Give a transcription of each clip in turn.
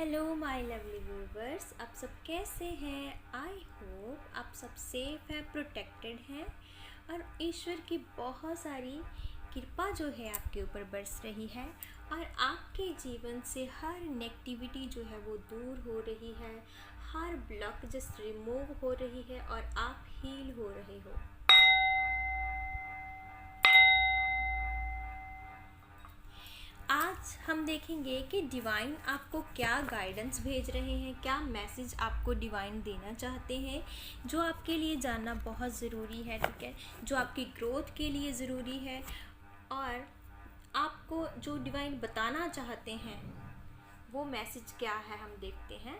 Hello my lovely viewers, आप सब कैसे हैं। आई होप आप सब सेफ हैं, प्रोटेक्टेड हैं और ईश्वर की बहुत सारी कृपा जो है आपके ऊपर बरस रही है और आपके जीवन से हर नेगेटिविटी जो है वो दूर हो रही है, हर ब्लॉक जस्ट रिमूव हो रही है और आप हील हो रहे हो। आज हम देखेंगे कि डिवाइन आपको क्या गाइडेंस भेज रहे हैं, क्या मैसेज आपको डिवाइन देना चाहते हैं, जो आपके लिए जानना बहुत ज़रूरी है। ठीक है, जो आपकी ग्रोथ के लिए ज़रूरी है और आपको जो डिवाइन बताना चाहते हैं वो मैसेज क्या है, हम देखते हैं।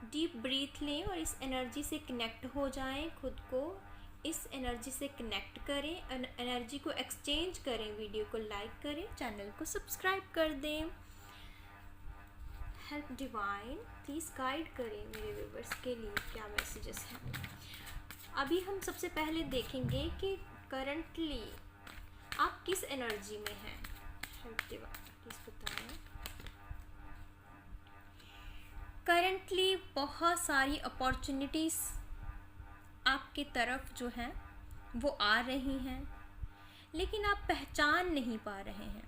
डीप ब्रीथ लें और इस एनर्जी से कनेक्ट हो जाएं, खुद को इस एनर्जी से कनेक्ट करें, एनर्जी को एक्सचेंज करें, वीडियो को लाइक करें, चैनल को सब्सक्राइब कर दें। हेल्प डिवाइन, प्लीज़ गाइड करें मेरे व्यूवर्स के लिए क्या मैसेजेस हैं। अभी हम सबसे पहले देखेंगे कि करंटली आप किस एनर्जी में हैं। हेल्प डिवाइन प्लीज़ बताएं। करंटली बहुत सारी अपॉर्चुनिटीज़ आपके तरफ जो हैं वो आ रही हैं, लेकिन आप पहचान नहीं पा रहे हैं,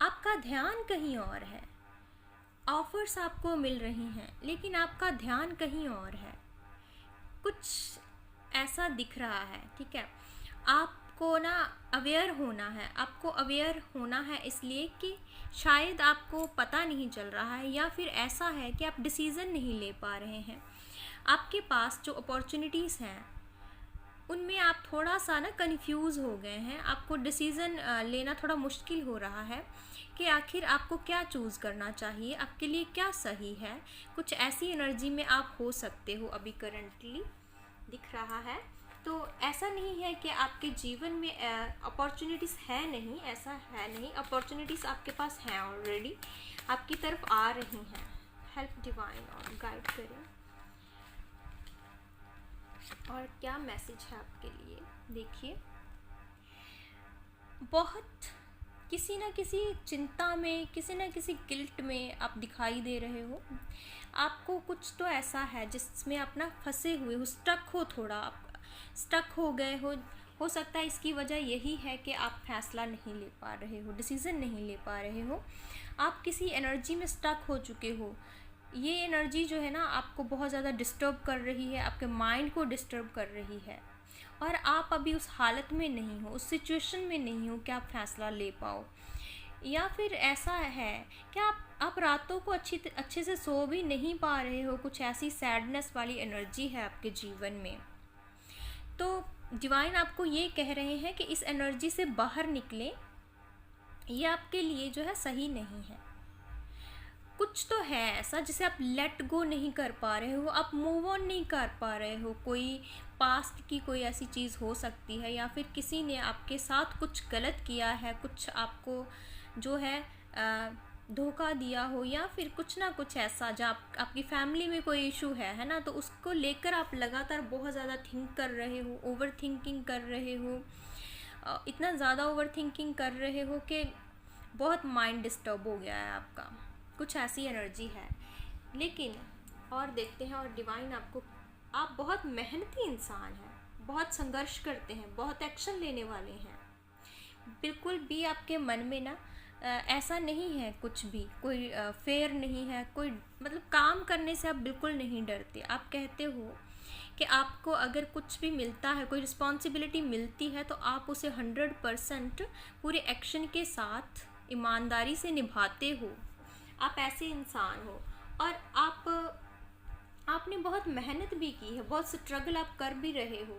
आपका ध्यान कहीं और है। ऑफर्स आपको मिल रही हैं लेकिन आपका ध्यान कहीं और है, कुछ ऐसा दिख रहा है। ठीक है, आपको ना अवेयर होना है, आपको अवेयर होना है इसलिए कि शायद आपको पता नहीं चल रहा है या फिर ऐसा है कि आप डिसीज़न नहीं ले पा रहे हैं। आपके पास जो अपॉर्चुनिटीज़ हैं उनमें आप थोड़ा सा ना कंफ्यूज हो गए हैं, आपको डिसीज़न लेना थोड़ा मुश्किल हो रहा है कि आखिर आपको क्या चूज़ करना चाहिए, आपके लिए क्या सही है। कुछ ऐसी एनर्जी में आप हो सकते हो, अभी करंटली दिख रहा है। तो ऐसा नहीं है कि आपके जीवन में अपॉर्चुनिटीज़ है नहीं, ऐसा है नहीं, अपॉर्चुनिटीज़ आपके पास हैं ऑलरेडी, आपकी तरफ आ रही हैं। हेल्प डिवाइन और गाइड करें और क्या मैसेज है आपके लिए। देखिए, बहुत किसी न किसी चिंता में, किसी न किसी गिल्ट में आप दिखाई दे रहे हो। आपको कुछ तो ऐसा है जिसमें आप ना फंसे हुए हो, स्टक हो, थोड़ा आप स्टक हो गए हो सकता है इसकी वजह यही है कि आप फैसला नहीं ले पा रहे हो, डिसीज़न नहीं ले पा रहे हो, आप किसी एनर्जी में स्टक हो चुके हो। ये एनर्जी जो है ना आपको बहुत ज़्यादा डिस्टर्ब कर रही है, आपके माइंड को डिस्टर्ब कर रही है और आप अभी उस हालत में नहीं हो, उस सिचुएशन में नहीं हो कि आप फैसला ले पाओ। या फिर ऐसा है कि आप रातों को अच्छे से सो भी नहीं पा रहे हो, कुछ ऐसी सैडनेस वाली एनर्जी है आपके जीवन में। तो डिवाइन आपको ये कह रहे हैं कि इस एनर्जी से बाहर निकलें, ये आपके लिए जो है सही नहीं है। कुछ तो है ऐसा जिसे आप लेट गो नहीं कर पा रहे हो, आप मूव ऑन नहीं कर पा रहे हो। कोई पास्ट की कोई ऐसी चीज़ हो सकती है या फिर किसी ने आपके साथ कुछ गलत किया है, कुछ आपको जो है धोखा दिया हो, या फिर कुछ ना कुछ ऐसा जहाँ आपकी फैमिली में कोई इशू है ना, तो उसको लेकर आप लगातार बहुत ज़्यादा थिंक कर रहे हो, ओवर थिंकिंग कर रहे हो, इतना ज़्यादा ओवर थिंकिंग कर रहे हो कि बहुत माइंड डिस्टर्ब हो गया है आपका। कुछ ऐसी एनर्जी है। लेकिन और देखते हैं, और डिवाइन आपको, आप बहुत मेहनती इंसान हैं, बहुत संघर्ष करते हैं, बहुत एक्शन लेने वाले हैं। बिल्कुल भी आपके मन में ना ऐसा नहीं है, कुछ भी कोई फेयर नहीं है, कोई मतलब काम करने से आप बिल्कुल नहीं डरते। आप कहते हो कि आपको अगर कुछ भी मिलता है, कोई रिस्पॉन्सिबिलिटी मिलती है, तो आप उसे 100% पूरे एक्शन के साथ ईमानदारी से निभाते हो। आप ऐसे इंसान हो और आपने बहुत मेहनत भी की है, बहुत स्ट्रगल आप कर भी रहे हो।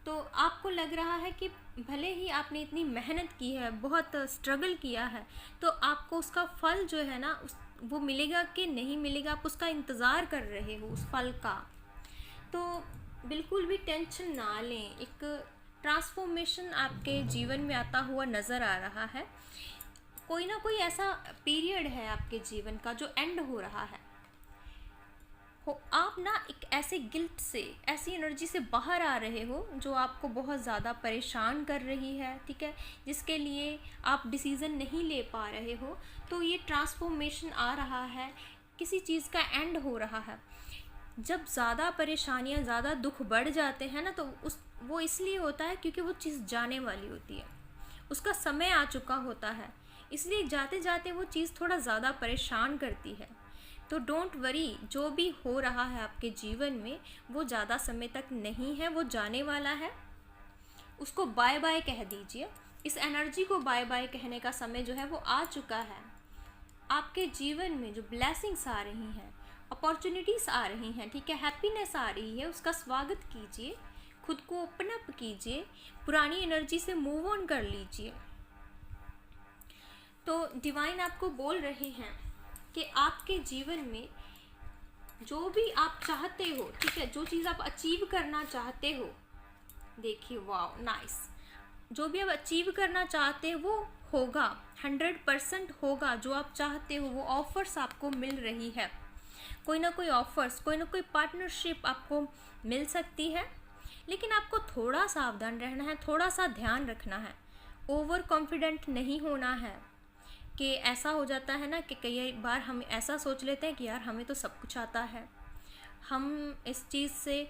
तो आपको लग रहा है कि भले ही आपने इतनी मेहनत की है, बहुत स्ट्रगल किया है, तो आपको उसका फल जो है ना वो मिलेगा कि नहीं मिलेगा, आप उसका इंतज़ार कर रहे हो, उस फल का। तो बिल्कुल भी टेंशन ना लें, एक ट्रांसफॉर्मेशन आपके जीवन में आता हुआ नज़र आ रहा है। कोई ना कोई ऐसा पीरियड है आपके जीवन का जो एंड हो रहा है। आप ना एक ऐसे गिल्ट से, ऐसी एनर्जी से बाहर आ रहे हो जो आपको बहुत ज़्यादा परेशान कर रही है। ठीक है, जिसके लिए आप डिसीज़न नहीं ले पा रहे हो। तो ये ट्रांसफॉर्मेशन आ रहा है, किसी चीज़ का एंड हो रहा है। जब ज़्यादा परेशानियाँ, ज़्यादा दुख बढ़ जाते हैं ना, तो वो इसलिए होता है क्योंकि वो चीज़ जाने वाली होती है, उसका समय आ चुका होता है। इसलिए जाते जाते वो चीज़ थोड़ा ज़्यादा परेशान करती है। तो डोंट वरी, जो भी हो रहा है आपके जीवन में वो ज़्यादा समय तक नहीं है, वो जाने वाला है। उसको बाय बाय कह दीजिए। इस एनर्जी को बाय बाय कहने का समय जो है वो आ चुका है। आपके जीवन में जो ब्लेसिंग्स आ रही हैं, अपॉर्चुनिटीज़ आ रही हैं, ठीक है, हैप्पीनेस आ रही है, उसका स्वागत कीजिए, खुद को ओपन अप कीजिए, पुरानी एनर्जी से मूव ऑन कर लीजिए। तो डिवाइन आपको बोल रहे हैं कि आपके जीवन में जो भी आप चाहते हो, ठीक है, जो चीज़ आप अचीव करना चाहते हो, देखिए वाह नाइस, जो भी आप अचीव करना चाहते हो वो होगा, 100% होगा। जो आप चाहते हो वो ऑफर्स आपको मिल रही है, कोई ना कोई ऑफर्स, कोई ना कोई पार्टनरशिप आपको मिल सकती है। लेकिन आपको थोड़ा सावधान रहना है, थोड़ा सा ध्यान रखना है, ओवर कॉन्फिडेंट नहीं होना है। कि ऐसा हो जाता है ना कि कई बार हम ऐसा सोच लेते हैं कि यार हमें तो सब कुछ आता है, हम इस चीज़ से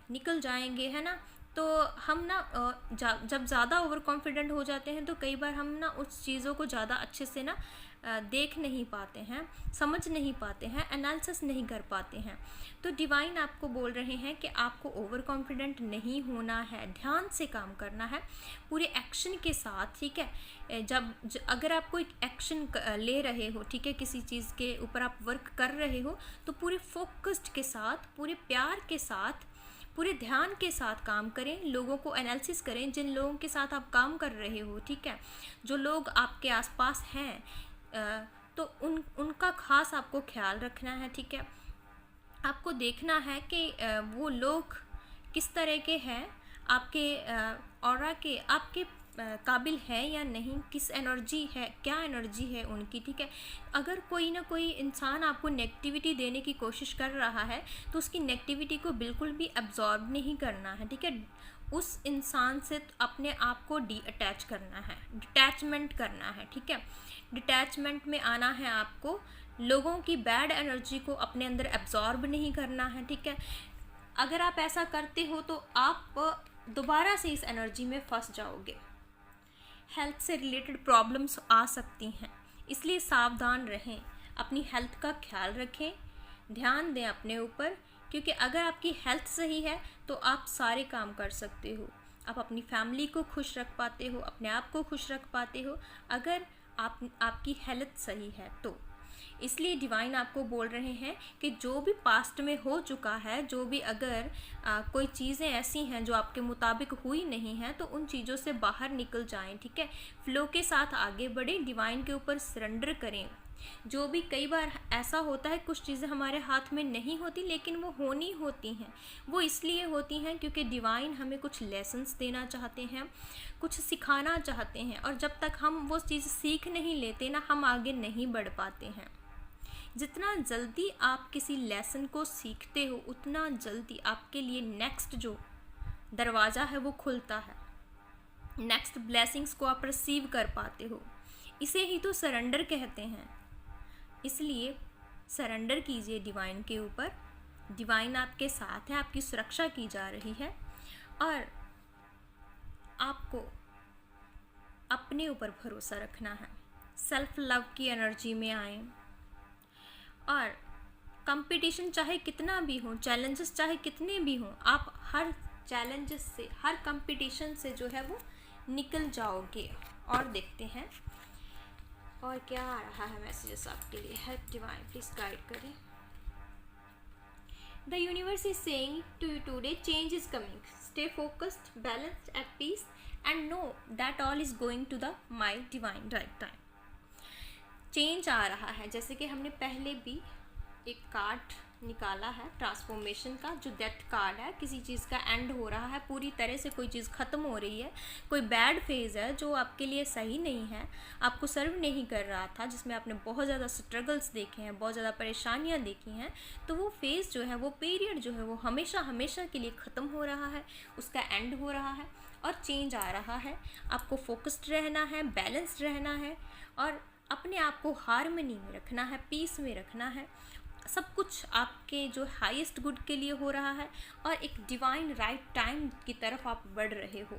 निकल जाएंगे, है ना। तो हम ना जब ज़्यादा ओवर कॉन्फिडेंट हो जाते हैं तो कई बार हम ना उस चीज़ों को ज़्यादा अच्छे से ना देख नहीं पाते हैं, समझ नहीं पाते हैं, एनालिसिस नहीं कर पाते हैं। तो डिवाइन आपको बोल रहे हैं कि आपको ओवर कॉन्फिडेंट नहीं होना है, ध्यान से काम करना है, पूरे एक्शन के साथ, ठीक है। अगर आप कोई एक्शन ले रहे हो, ठीक है, किसी चीज़ के ऊपर आप वर्क कर रहे हो, तो पूरे फोकस्ड के साथ, पूरे प्यार के साथ, पूरे ध्यान के साथ काम करें, लोगों को एनालिसिस करें जिन लोगों के साथ आप काम कर रहे हो, ठीक है। जो लोग आपके आसपास हैं तो उनका खास आपको ख्याल रखना है, ठीक है। आपको देखना है कि वो लोग किस तरह के हैं, आपके ऑरा के, आपके काबिल है या नहीं, किस एनर्जी है, क्या एनर्जी है उनकी, ठीक है। अगर कोई ना कोई इंसान आपको नेगेटिविटी देने की कोशिश कर रहा है तो उसकी नेगेटिविटी को बिल्कुल भी एब्जॉर्ब नहीं करना है, ठीक है। उस इंसान से अपने आप को डी अटैच करना है, डिटैचमेंट करना है, ठीक है। डिटैचमेंट में आना है आपको, लोगों की बैड एनर्जी को अपने अंदर एब्जॉर्ब नहीं करना है, ठीक है। अगर आप ऐसा करते हो तो आप दोबारा से इस एनर्जी में फंस जाओगे, हेल्थ से रिलेटेड प्रॉब्लम्स आ सकती हैं। इसलिए सावधान रहें, अपनी हेल्थ का ख्याल रखें, ध्यान दें अपने ऊपर, क्योंकि अगर आपकी हेल्थ सही है तो आप सारे काम कर सकते हो, आप अपनी फैमिली को खुश रख पाते हो, अपने आप को खुश रख पाते हो, अगर आपकी हेल्थ सही है तो। इसलिए डिवाइन आपको बोल रहे हैं कि जो भी पास्ट में हो चुका है, जो भी अगर कोई चीज़ें ऐसी हैं जो आपके मुताबिक हुई नहीं हैं, तो उन चीज़ों से बाहर निकल जाएं, ठीक है। फ्लो के साथ आगे बढ़ें, डिवाइन के ऊपर सरेंडर करें। जो भी कई बार ऐसा होता है, कुछ चीज़ें हमारे हाथ में नहीं होती लेकिन वो होनी होती हैं, वो इसलिए होती हैं क्योंकि डिवाइन हमें कुछ लेसन्स देना चाहते हैं, कुछ सिखाना चाहते हैं, और जब तक हम वो चीज़ सीख नहीं लेते ना, हम आगे नहीं बढ़ पाते हैं। जितना जल्दी आप किसी लेसन को सीखते हो उतना जल्दी आपके लिए नेक्स्ट जो दरवाज़ा है वो खुलता है, नेक्स्ट ब्लेसिंग्स को आप रिसीव कर पाते हो। इसे ही तो सरेंडर कहते हैं। इसलिए सरेंडर कीजिए डिवाइन के ऊपर, डिवाइन आपके साथ है, आपकी सुरक्षा की जा रही है, और आपको अपने ऊपर भरोसा रखना है। सेल्फ लव की एनर्जी में आए, और कंपटीशन चाहे कितना भी हो, चैलेंजेस चाहे कितने भी हों, आप हर चैलेंजेस से, हर कंपटीशन से जो है वो निकल जाओगे। और देखते हैं और क्या आ रहा है मैसेजेस आपके लिए। हेल्प डिवाइन, प्लीज गाइड करें। The universe is saying to you today, change is coming, stay focused, balanced, at peace, and know that all is going to the my divine right time. Change आ रहा है, जैसे कि हमने पहले भी एक कार्ड निकाला है ट्रांसफॉर्मेशन का, जो डेथ कार्ड है, किसी चीज़ का एंड हो रहा है, पूरी तरह से कोई चीज़ ख़त्म हो रही है, कोई बैड फेज़ है जो आपके लिए सही नहीं है, आपको सर्व नहीं कर रहा था, जिसमें आपने बहुत ज़्यादा स्ट्रगल्स देखे हैं, बहुत ज़्यादा परेशानियां देखी हैं, तो वो फेज़ जो है, वो पीरियड जो है, वो हमेशा हमेशा के लिए ख़त्म हो रहा है, उसका एंड हो रहा है और चेंज आ रहा है। आपको फोकस्ड रहना है, बैलेंस्ड रहना है, और अपने आप को हार्मनी में रखना है, पीस में रखना है। सब कुछ आपके जो हाईएस्ट गुड के लिए हो रहा है और एक डिवाइन राइट टाइम की तरफ आप बढ़ रहे हो।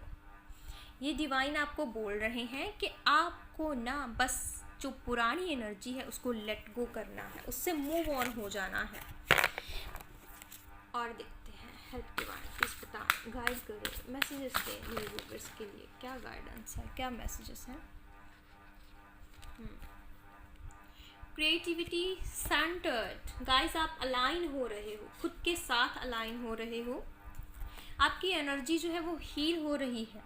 ये डिवाइन आपको बोल रहे हैं कि आपको ना बस जो पुरानी एनर्जी है उसको लेट गो करना है, उससे मूव ऑन हो जाना है। और देखते हैं हेल्प डिवाइन प्लीज बता, गाइड करें, मैसेजेस दें न्यू व्यूअर्स के लिए, क्या गाइडेंस है, क्या मैसेजेस हैं। क्रिएटिविटी सेंटर्ड गाइस, आप अलाइन हो रहे हो, खुद के साथ अलाइन हो रहे हो। आपकी एनर्जी जो है वो हील हो रही है।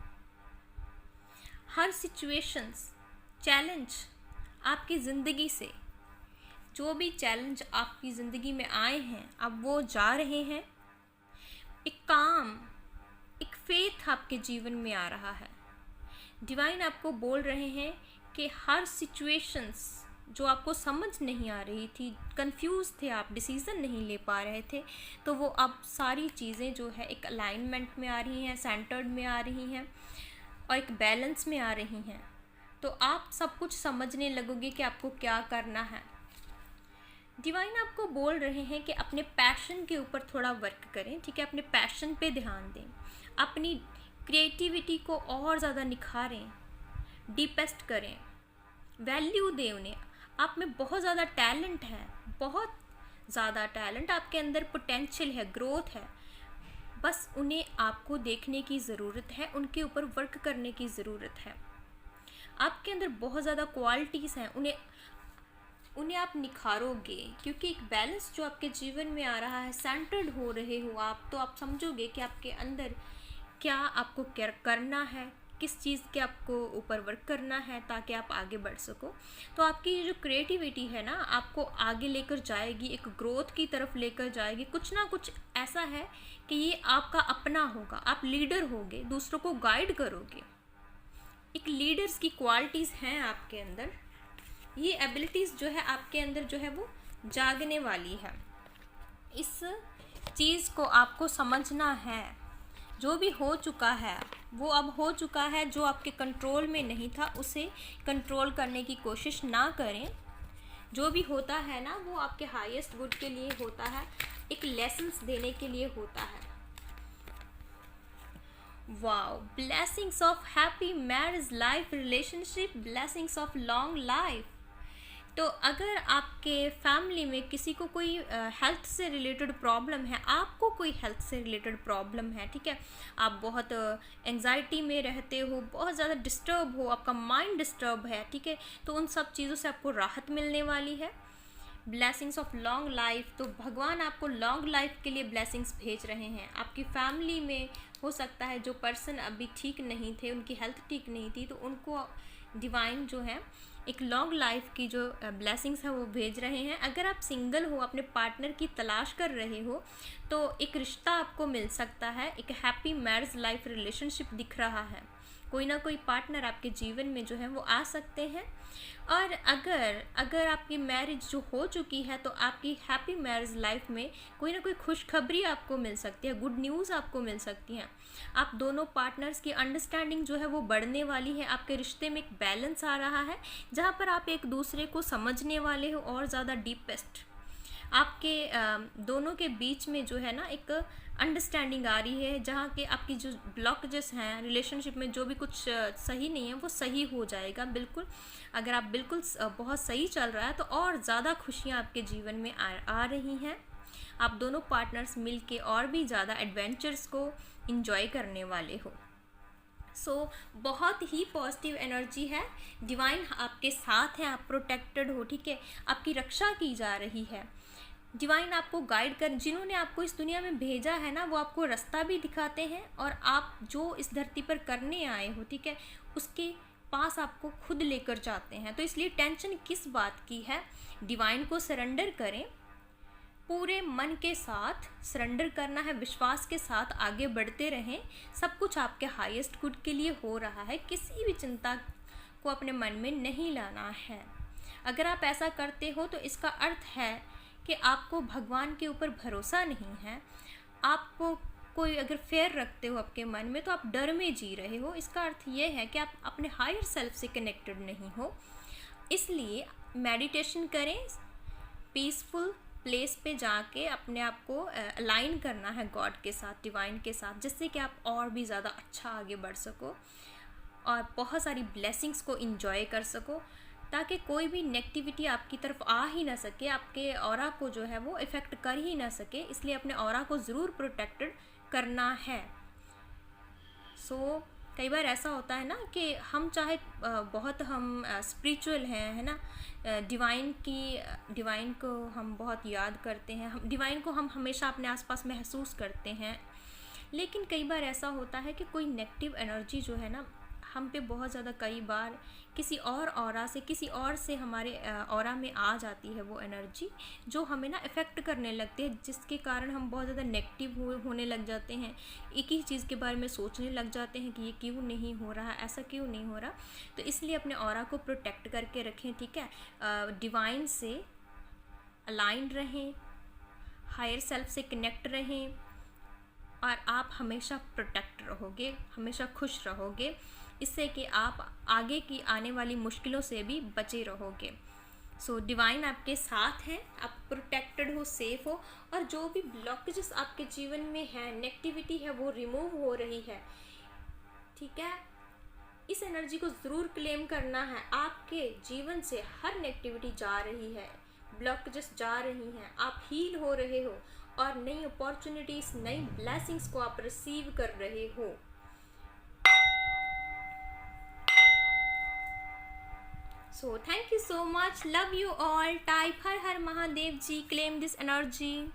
हर सिचुएशंस, चैलेंज आपकी ज़िंदगी से, जो भी चैलेंज आपकी ज़िंदगी में आए हैं अब वो जा रहे हैं। एक काम, एक फेथ आपके जीवन में आ रहा है। डिवाइन आपको बोल रहे हैं कि हर सिचुएशंस जो आपको समझ नहीं आ रही थी, कंफ्यूज थे आप, डिसीज़न नहीं ले पा रहे थे, तो वो अब सारी चीज़ें जो है एक अलाइनमेंट में आ रही हैं, सेंटर्ड में आ रही हैं और एक बैलेंस में आ रही हैं। तो आप सब कुछ समझने लगोगे कि आपको क्या करना है। डिवाइन आपको बोल रहे हैं कि अपने पैशन के ऊपर थोड़ा वर्क करें, ठीक है, अपने पैशन पे ध्यान दें, अपनी क्रिएटिविटी को और ज़्यादा निखारें, डीपेस्ट करें, वैल्यू दें उन्हें। आप में बहुत ज़्यादा टैलेंट है, बहुत ज़्यादा टैलेंट आपके अंदर, पोटेंशियल है, ग्रोथ है, बस उन्हें आपको देखने की ज़रूरत है, उनके ऊपर वर्क करने की ज़रूरत है। आपके अंदर बहुत ज़्यादा क्वालिटीज़ हैं, उन्हें आप निखारोगे, क्योंकि एक बैलेंस जो आपके जीवन में आ रहा है, सेंटर्ड हो रहे हो आप, तो आप समझोगे कि आपके अंदर क्या आपको करना है, किस चीज़ के आपको ऊपर वर्क करना है ताकि आप आगे बढ़ सको। तो आपकी ये जो क्रिएटिविटी है ना, आपको आगे लेकर जाएगी, एक ग्रोथ की तरफ लेकर जाएगी। कुछ ना कुछ ऐसा है कि ये आपका अपना होगा, आप लीडर होगे, दूसरों को गाइड करोगे। एक लीडर्स की क्वालिटीज़ हैं आपके अंदर, ये एबिलिटीज़ जो है आपके अंदर जो है वो जागने वाली है। इस चीज़ को आपको समझना है। जो भी हो चुका है वो अब हो चुका है, जो आपके कंट्रोल में नहीं था उसे कंट्रोल करने की कोशिश ना करें। जो भी होता है ना वो आपके हाईएस्ट गुड के लिए होता है, एक लेसन्स देने के लिए होता है। Wow, blessings of happy marriage life relationship, blessings of long life. तो अगर आपके फैमिली में किसी को कोई हेल्थ से रिलेटेड प्रॉब्लम है, आपको कोई हेल्थ से रिलेटेड प्रॉब्लम है, ठीक है, आप बहुत एंजाइटी में रहते हो, बहुत ज़्यादा डिस्टर्ब हो, आपका माइंड डिस्टर्ब है, ठीक है, तो उन सब चीज़ों से आपको राहत मिलने वाली है। ब्लेसिंग्स ऑफ लॉन्ग लाइफ, तो भगवान आपको लॉन्ग लाइफ के लिए ब्लेसिंग्स भेज रहे हैं। आपकी फैमिली में हो सकता है जो पर्सन अभी ठीक नहीं थे, उनकी हेल्थ ठीक नहीं थी, तो उनको डिवाइन जो है एक लॉन्ग लाइफ की जो ब्लेसिंग्स है वो भेज रहे हैं। अगर आप सिंगल हो, अपने पार्टनर की तलाश कर रहे हो, तो एक रिश्ता आपको मिल सकता है, एक हैप्पी मैरिज लाइफ रिलेशनशिप दिख रहा है। कोई ना कोई पार्टनर आपके जीवन में जो है वो आ सकते हैं। और अगर आपकी मैरिज जो हो चुकी है, तो आपकी हैप्पी मैरिज लाइफ में कोई ना कोई खुशखबरी आपको मिल सकती है, गुड न्यूज़ आपको मिल सकती हैं। आप दोनों पार्टनर्स की अंडरस्टैंडिंग जो है वो बढ़ने वाली है। आपके रिश्ते में एक बैलेंस आ रहा है, जहाँ पर आप एक दूसरे को समझने वाले हो और ज़्यादा डीपेस्ट। आपके दोनों के बीच में जो है ना एक अंडरस्टैंडिंग आ रही है, जहाँ के आपकी जो ब्लॉकेजेस हैं रिलेशनशिप में, जो भी कुछ सही नहीं है वो सही हो जाएगा बिल्कुल। अगर आप बिल्कुल बहुत सही चल रहा है तो और ज़्यादा खुशियाँ आपके जीवन में आ रही हैं। आप दोनों पार्टनर्स मिल के और भी ज़्यादा एडवेंचर्स को इंजॉय करने वाले हो। सो बहुत ही पॉजिटिव एनर्जी है, डिवाइन आपके साथ है, आप प्रोटेक्टेड हो, ठीक है, आपकी रक्षा की जा रही है। डिवाइन आपको गाइड कर, जिन्होंने आपको इस दुनिया में भेजा है ना, वो आपको रास्ता भी दिखाते हैं, और आप जो इस धरती पर करने आए हो, ठीक है, उसके पास आपको खुद लेकर जाते हैं। तो इसलिए टेंशन किस बात की है, डिवाइन को सरेंडर करें, पूरे मन के साथ सरेंडर करना है, विश्वास के साथ आगे बढ़ते रहें। सब कुछ आपके हाईएस्ट गुड के लिए हो रहा है, किसी भी चिंता को अपने मन में नहीं लाना है। अगर आप ऐसा करते हो तो इसका अर्थ है कि आपको भगवान के ऊपर भरोसा नहीं है, आपको कोई अगर फेयर रखते हो आपके मन में, तो आप डर में जी रहे हो। इसका अर्थ ये है कि आप अपने हायर सेल्फ से कनेक्टेड नहीं हो। इसलिए मेडिटेशन करें, पीसफुल प्लेस पे जाके अपने आप को अलाइन करना है गॉड के साथ, डिवाइन के साथ, जिससे कि आप और भी ज़्यादा अच्छा आगे बढ़ सको और बहुत सारी ब्लेसिंग्स को इंजॉय कर सको, ताकि कोई भी नेगेटिविटी आपकी तरफ आ ही ना सके, आपके ऑरा को जो है वो इफ़ेक्ट कर ही ना सके। इसलिए अपने ऑरा को ज़रूर प्रोटेक्टेड करना है। कई बार ऐसा होता है ना कि हम चाहे बहुत हम स्पिरिचुअल हैं, है ना, डिवाइन को हम बहुत याद करते हैं, हम डिवाइन को हम हमेशा अपने आसपास महसूस करते हैं, लेकिन कई बार ऐसा होता है कि कोई नेगेटिव एनर्जी जो है ना हम पे बहुत ज़्यादा कई बार किसी और ऑरा से, किसी और से हमारे ऑरा में आ जाती है वो एनर्जी, जो हमें ना इफ़ेक्ट करने लगती है, जिसके कारण हम बहुत ज़्यादा नेगेटिव होने लग जाते हैं, एक ही चीज़ के बारे में सोचने लग जाते हैं कि ये क्यों नहीं हो रहा, ऐसा क्यों नहीं हो रहा। तो इसलिए अपने ऑरा को प्रोटेक्ट करके रखें, ठीक है, डिवाइन से अलाइंड रहें, हायर सेल्फ से कनेक्ट रहें, और आप हमेशा प्रोटेक्ट रहोगे, हमेशा खुश रहोगे, इससे कि आप आगे की आने वाली मुश्किलों से भी बचे रहोगे। डिवाइन आपके साथ है, आप प्रोटेक्टेड हो, सेफ हो, और जो भी ब्लॉकेजेस आपके जीवन में है, नेगेटिविटी है, वो रिमूव हो रही है, ठीक है। इस एनर्जी को ज़रूर क्लेम करना है। आपके जीवन से हर नेगेटिविटी जा रही है, ब्लॉकेजेस जा रही हैं, आप हील हो रहे हो, और नई अपॉर्चुनिटीज़, नई ब्लेसिंग्स को आप रिसीव कर रहे हो। Thank you so much, love you all, type Har Har Mahadev ji, claim this energy.